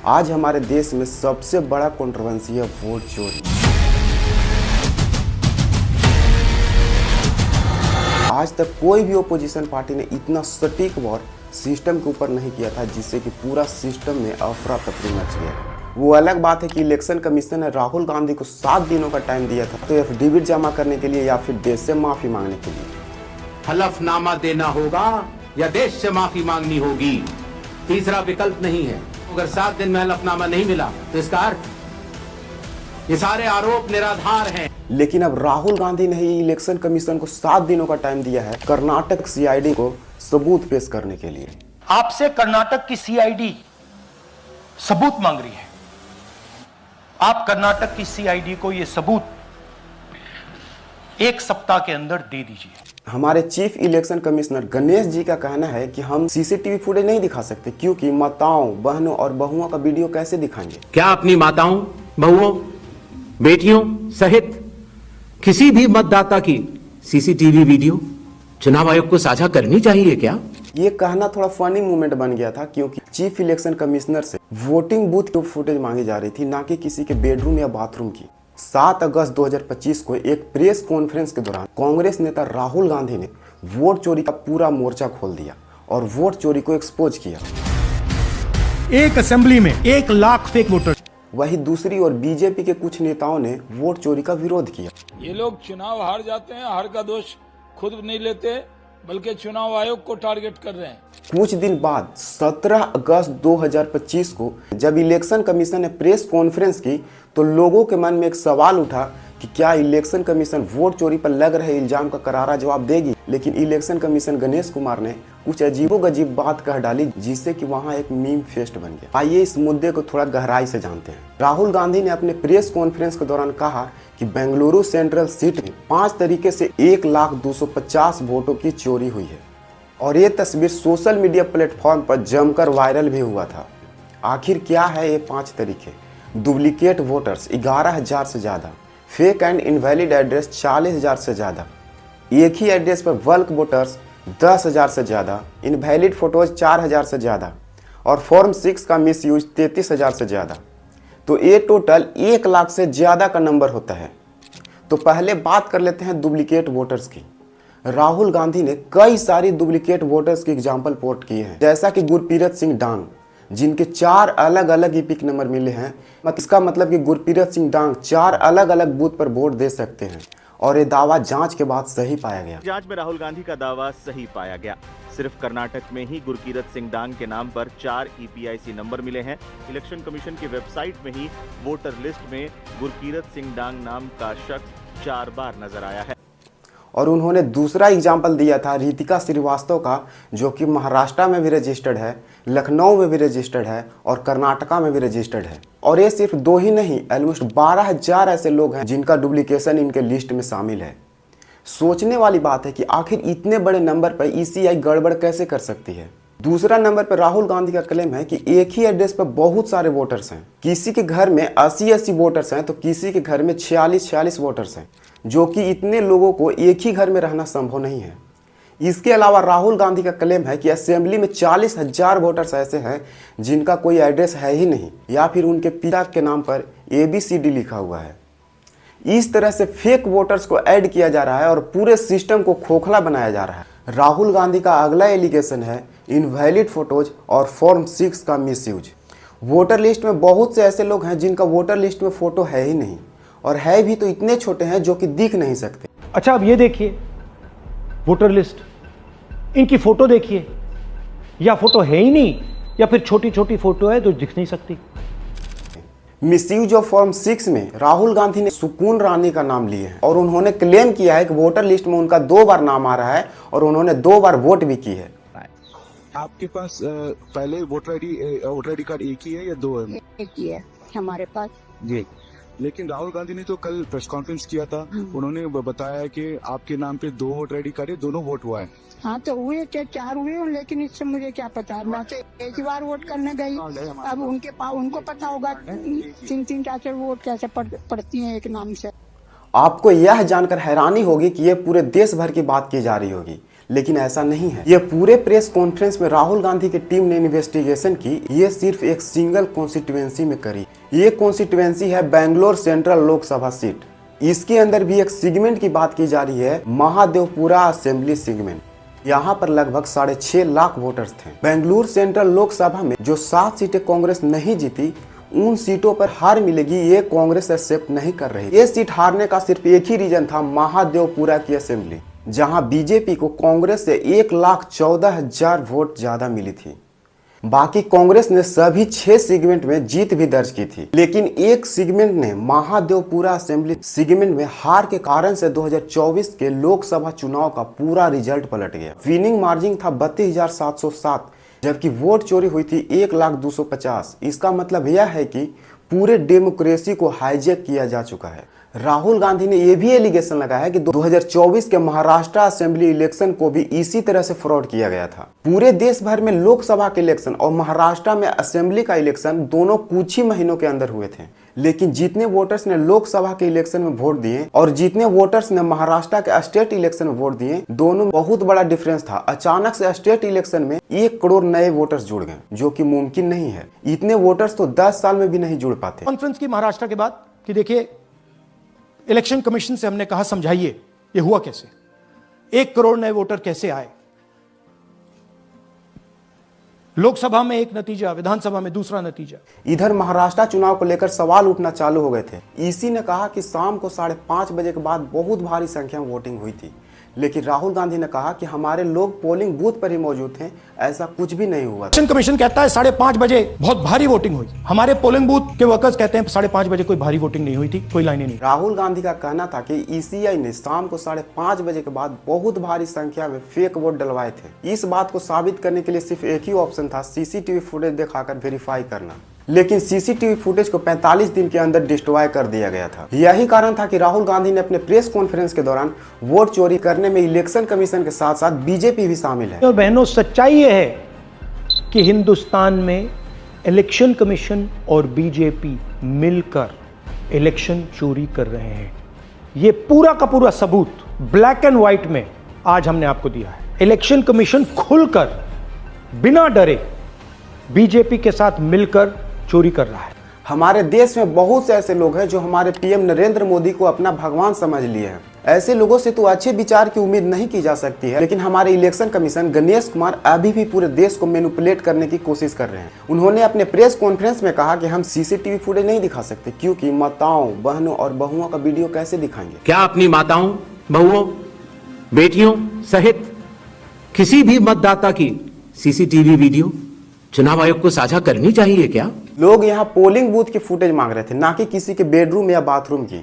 आज हमारे देश में सबसे बड़ा कंट्रोवर्सी है वोट चोरी। आज तक कोई भी ओपोजिशन पार्टी ने इतना सटीक वॉर सिस्टम के ऊपर नहीं किया था जिससे कि पूरा सिस्टम में अफरा तफरी मच गया। वो अलग बात है कि इलेक्शन कमीशन ने राहुल गांधी को 7 दिनों का टाइम दिया था, तो एफिडेविट जमा करने के लिए या फिर देश से माफी मांगने के लिए। हलफनामा देना होगा या देश से माफी मांगनी होगी, तीसरा विकल्प नहीं है। अगर 7 दिन में हलफनामा नहीं मिला तो इसका अर्थ ये सारे आरोप निराधार हैं। लेकिन अब राहुल गांधी ने ही इलेक्शन कमीशन को 7 दिनों का टाइम दिया है कर्नाटक सीआईडी को सबूत पेश करने के लिए। आपसे कर्नाटक की सीआईडी सबूत मांग रही है। आप कर्नाटक की सीआईडी को यह सबूत 1 सप्ताह के अंदर दे दीजिए। हमारे chief election commissioner Ganesh ji का कहना है कि हम सीसीटीवी फुटेज नहीं दिखा सकते क्योंकि माताओं, बहनों और बहुओं का वीडियो कैसे दिखाएंगे। क्या अपनी माताओं, बहुओं, बेटियों सहित किसी भी मतदाता की सीसीटीवी वीडियो चुनाव आयोग को साझा करनी चाहिए क्या? ये कहना थोड़ा फनी मूवमेंट बन गया था क्योंकि चीफ इलेक्शन कमिश्नर से वोटिंग बूथ की फुटेज मांगी जा रही थी, ना कि किसी के बेडरूम या बाथरूम की। 7 अगस्त 2025 को एक प्रेस कॉन्फ्रेंस के दौरान कांग्रेस नेता राहुल गांधी ने वोट चोरी का पूरा मोर्चा खोल दिया और वोट चोरी को एक्सपोज किया। एक असेंबली में 1 लाख फेक वोटर। वही दूसरी ओर बीजेपी के कुछ नेताओं ने वोट चोरी का विरोध किया। ये लोग चुनाव हार जाते हैं, हार का दोष खुद नहीं लेते बल्कि चुनाव आयोग को टारगेट कर रहे हैं। कुछ दिन बाद 17 अगस्त 2025 को जब इलेक्शन कमीशन ने प्रेस कॉन्फ्रेंस की तो लोगों के मन में एक सवाल उठा कि क्या इलेक्शन कमीशन वोट चोरी पर लग रहे इल्जाम का करारा जवाब देगी। लेकिन इलेक्शन कमीशन गणेश कुमार ने कुछ अजीबोगरीब बात कह डाली जिससे कि वहां एक मीम फेस्ट बन गया। आइए इस मुद्दे को थोड़ा गहराई से जानते हैं। राहुल गांधी ने अपने प्रेस कॉन्फ्रेंस के दौरान कहा कि बेंगलुरु सेंट्रल सीट में 5 तरीके से 1,250 वोटों की चोरी हुई है और ये तस्वीर सोशल मीडिया प्लेटफॉर्म पर जमकर वायरल भी हुआ था। आखिर क्या है ये 5 तरीके? डुप्लीकेट वोटर्स 11,000 से ज़्यादा, फेक एंड इनवैलिड एड्रेस 40,000 से ज़्यादा, एक ही एड्रेस पर बल्क वोटर्स 10,000 से ज़्यादा, इनवैलिड फोटोज 4,000 से ज़्यादा और फॉर्म 6 का मिसयूज 33,000 से ज़्यादा। तो ये टोटल 1 लाख से ज़्यादा का नंबर होता है। तो पहले बात कर लेते हैं डुप्लीकेट वोटर्स की। राहुल गांधी ने कई सारी डुप्लीकेट वोटर्स की एग्जाम्पल पोर्ट किए हैं, जैसा कि गुरप्रीत सिंह डांग जिनके 4 अलग अलग ईपिक नंबर मिले हैं। इसका मतलब कि गुरप्रीत सिंह डांग 4 अलग अलग बूथ पर वोट दे सकते हैं और ये दावा जांच के बाद सही पाया गया। जांच में राहुल गांधी का दावा सही पाया गया। सिर्फ कर्नाटक में ही गुरकीरत सिंह डांग के नाम पर 4 ईपीआईसी नंबर मिले हैं। इलेक्शन कमीशन की वेबसाइट में ही वोटर लिस्ट में गुरकीरत सिंह डांग नाम का शख्स 4 बार नजर आया है। और उन्होंने दूसरा एग्जाम्पल दिया था रितिका श्रीवास्तव का, जो कि महाराष्ट्र में भी रजिस्टर्ड है, लखनऊ में भी रजिस्टर्ड है और कर्नाटका में भी रजिस्टर्ड है। और ये सिर्फ 2 ही नहीं, ऑलमोस्ट 12,000 ऐसे लोग हैं जिनका डुप्लीकेशन इनके लिस्ट में शामिल है। सोचने वाली बात है कि आखिर इतने बड़े नंबर पर ईसीआई गड़बड़ कैसे कर सकती है। दूसरा नंबर पर राहुल गांधी का क्लेम है कि एक ही एड्रेस पर बहुत सारे वोटर्स हैं। किसी के घर में 80 वोटर्स हैं तो किसी के घर में 46 वोटर्स हैं, जो कि इतने लोगों को एक ही घर में रहना संभव नहीं है। इसके अलावा राहुल गांधी का क्लेम है कि असेंबली में 40,000 वोटर्स ऐसे हैं जिनका कोई एड्रेस है ही नहीं या फिर उनके पिता के नाम पर ABCD लिखा हुआ है। इस तरह से फेक वोटर्स को ऐड किया जा रहा है और पूरे सिस्टम को खोखला बनाया जा रहा है। राहुल गांधी का अगला एलिगेशन है इनवैलिड फोटोज और फॉर्म 6 का मिसयूज। वोटर लिस्ट में बहुत से ऐसे लोग हैं जिनका वोटर लिस्ट में फोटो है ही नहीं, और है भी तो इतने छोटे हैं जो कि दिख नहीं सकते। अच्छा, अब ये देखिए वोटर लिस्ट, इनकी फोटो देखिए, या फोटो है ही नहीं या फिर छोटी छोटी फोटो है जो दिख नहीं सकती। मिसयूज ऑफ फॉर्म 6 में राहुल गांधी ने सुकून रानी का नाम लिए हैं और उन्होंने क्लेम किया है कि वोटर लिस्ट में उनका 2 बार नाम आ रहा है और उन्होंने 2 बार वोट भी की है। आपके पास पहले वोटर आईडी कार्ड एक ही है या 2 है? एक ही है हमारे पास जी। लेकिन राहुल गांधी ने तो कल प्रेस कॉन्फ्रेंस किया था, उन्होंने बताया कि आपके नाम पे 2 वोटर आईडी कार्ड है, दोनों वोट हुआ है। हाँ तो हुए थे, 4 हुए, लेकिन इससे मुझे क्या पता। मैं तो एक ही बार वोट करने गई, अब उनको पता होगा 3-3 4 वोट कैसे पड़ती हैं एक नाम से। आपको यह जानकर हैरानी होगी कि यह पूरे देश भर की बात की जा रही होगी, लेकिन ऐसा नहीं है। ये पूरे प्रेस कॉन्फ्रेंस में राहुल गांधी की टीम ने इन्वेस्टिगेशन की, ये सिर्फ एक सिंगल कॉन्स्टिट्यूएंसी में करी। ये कॉन्स्टिट्यूएंसी है बेंगलोर सेंट्रल लोकसभा सीट। इसके अंदर भी एक सेगमेंट की बात की जा रही है, महादेवपुरा असेंबली सेगमेंट। यहाँ पर लगभग 6.5 लाख वोटर्स थे। बेंगलुरु सेंट्रल लोकसभा में जो 7 सीटें कांग्रेस नहीं जीती, उन सीटों पर हार मिलेगी ये कांग्रेस एक्सेप्ट नहीं कर रही। ये सीट हारने का सिर्फ एक ही रीजन था, महादेवपुरा की असेंबली, जहां बीजेपी को कांग्रेस से 1,14,000 वोट ज्यादा मिली थी। बाकी कांग्रेस ने सभी 6 सेगमेंट में जीत भी दर्ज की थी, लेकिन एक सेगमेंट ने, महादेवपुरा असेंबली सेगमेंट में हार के कारण से 2024 के लोकसभा चुनाव का पूरा रिजल्ट पलट गया। विनिंग मार्जिन था 32,707, जबकि वोट चोरी हुई थी 1,250,000। इसका मतलब यह है कि पूरे डेमोक्रेसी को हाईजैक किया जा चुका है। राहुल गांधी ने यह भी एलिगेशन लगाया कि 2024 के महाराष्ट्र असेंबली इलेक्शन को भी इसी तरह से फ्रॉड किया गया था। पूरे देश भर में लोकसभा के इलेक्शन और महाराष्ट्र में असेंबली का इलेक्शन दोनों कुछ ही महीनों के अंदर हुए थे, लेकिन जितने वोटर्स ने लोकसभा के इलेक्शन में वोट दिए और जितने वोटर्स ने महाराष्ट्र के स्टेट इलेक्शन में वोट दिए, दोनों में बहुत बड़ा डिफरेंस था। अचानक से स्टेट इलेक्शन में 1 करोड़ नए वोटर्स जुड़ गए, जो कि मुमकिन नहीं है। इतने वोटर्स तो 10 साल में भी नहीं जुड़ पाते। कॉन्फ्रेंस की महाराष्ट्र के बाद कि देखिए, इलेक्शन कमीशन से हमने कहा समझाइए ये हुआ कैसे, 1 करोड़ नए वोटर कैसे आए। लोकसभा में एक नतीजा, विधानसभा में दूसरा नतीजा। इधर महाराष्ट्र चुनाव को लेकर सवाल उठना चालू हो गए थे। ईसी ने कहा कि शाम को 5:30 बजे के बाद बहुत भारी संख्या में वोटिंग हुई थी, लेकिन राहुल गांधी ने कहा कि हमारे लोग पोलिंग बूथ पर ही मौजूद थे, ऐसा कुछ भी नहीं हुआ। इलेक्शन कमीशन कहता है 5:30 बजे बहुत भारी वोटिंग हुई। हमारे पोलिंग बूथ के वर्कर्स कहते हैं 5:30 बजे कोई भारी वोटिंग नहीं हुई थी, कोई लाइनें नहीं। राहुल गांधी का कहना था कि ईसीआई ने शाम को 5:30 बजे के बाद बहुत भारी संख्या में फेक वोट डलवाए थे। इस बात को साबित करने के लिए सिर्फ एक ही ऑप्शन था, सीसीटीवी फुटेज दिखाकर वेरीफाई करना, लेकिन सीसीटीवी फुटेज को 45 दिन के अंदर डिस्ट्रॉय कर दिया गया था। यही कारण था कि राहुल गांधी ने अपने प्रेस कॉन्फ्रेंस के दौरान वोट चोरी करने में इलेक्शन कमीशन के साथ साथ बीजेपी भी शामिल है। और बहनों, सच्चाई यह है कि हिंदुस्तान में इलेक्शन कमीशन और बीजेपी मिलकर इलेक्शन चोरी कर रहे हैं। ये पूरा का पूरा सबूत ब्लैक एंड व्हाइट में आज हमने आपको दिया है। इलेक्शन कमीशन खुलकर बिना डरे बीजेपी के साथ मिलकर चोरी कर रहा है। हमारे देश में बहुत से ऐसे लोग हैं जो हमारे पीएम नरेंद्र मोदी को अपना भगवान समझ लिए हैं। ऐसे लोगों से तो अच्छे विचार की उम्मीद नहीं की जा सकती है, लेकिन हमारे इलेक्शन कमीशन गणेश कुमार अभी भी पूरे देश को मैनिपुलेट करने की कोशिश कर रहे हैं। उन्होंने अपने प्रेस कॉन्फ्रेंस में कहा कि हम सीसीटीवी फुटेज नहीं दिखा सकते, क्योंकि माताओं, बहनों और बहुओं का वीडियो कैसे दिखाएंगे। क्या अपनी माताओं, बहुओं, बेटियों सहित किसी भी मतदाता की सीसीटीवी वीडियो चुनाव आयोग को साझा करनी चाहिए क्या? लोग यहाँ पोलिंग बूथ की फुटेज मांग रहे थे, ना कि किसी के बेडरूम या बाथरूम की।